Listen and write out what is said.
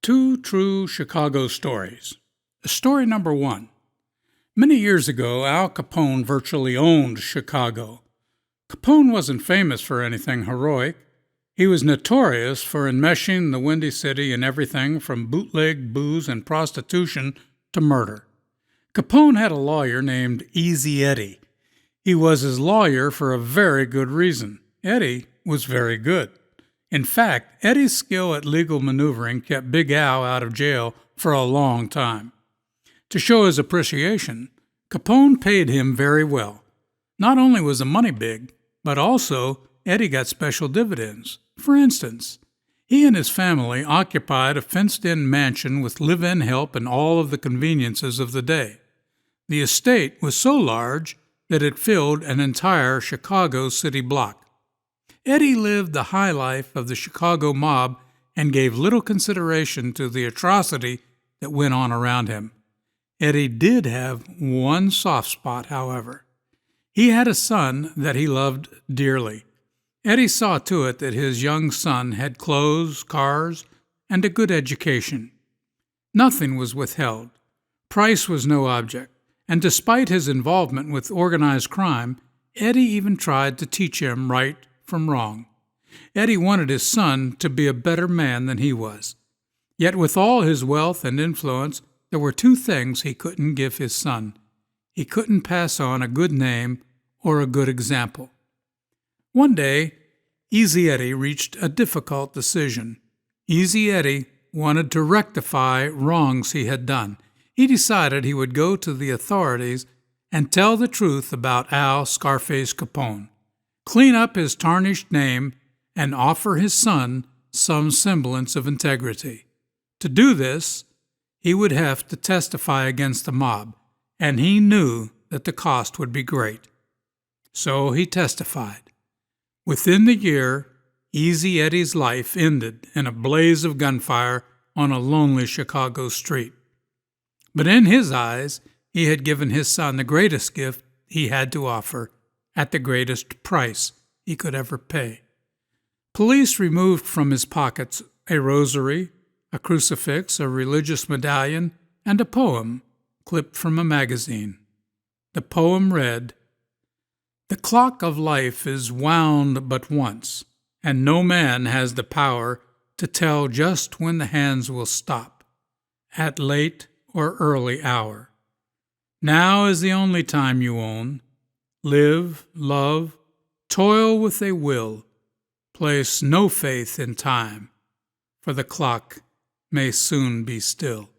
Two True Chicago Stories. Story number one. Many years ago, Al Capone virtually owned Chicago. Capone wasn't famous for anything heroic. He was notorious for enmeshing the Windy City in everything from bootleg booze and prostitution to murder. Capone had a lawyer named Easy Eddie. He was his lawyer for a very good reason. Eddie was very good. In fact, Eddie's skill at legal maneuvering kept Big Al out of jail for a long time. To show his appreciation, Capone paid him very well. Not only was the money big, but also Eddie got special dividends. For instance, he and his family occupied a fenced-in mansion with live-in help and all of the conveniences of the day. The estate was so large that it filled an entire Chicago city block. Eddie lived the high life of the Chicago mob and gave little consideration to the atrocity that went on around him. Eddie did have one soft spot, however. He had a son that he loved dearly. Eddie saw to it that his young son had clothes, cars, and a good education. Nothing was withheld. Price was no object, and despite his involvement with organized crime, Eddie even tried to teach him right from wrong. Eddie wanted his son to be a better man than he was. Yet with all his wealth and influence, there were two things he couldn't give his son. He couldn't pass on a good name or a good example. One day, Easy Eddie reached a difficult decision. Easy Eddie wanted to rectify wrongs he had done. He decided he would go to the authorities and tell the truth about Al Scarface Capone, clean up his tarnished name, and offer his son some semblance of integrity. To do this, he would have to testify against the mob, and he knew that the cost would be great. So he testified. Within the year, Easy Eddie's life ended in a blaze of gunfire on a lonely Chicago street. But in his eyes, he had given his son the greatest gift he had to offer at the greatest price he could ever pay. Police removed from his pockets a rosary, a crucifix, a religious medallion, and a poem clipped from a magazine. The poem read, "The clock of life is wound but once, and no man has the power to tell just when the hands will stop, at late or early hour. Now is the only time you own. Live, love, toil with a will. Place no faith in time, for the clock may soon be still."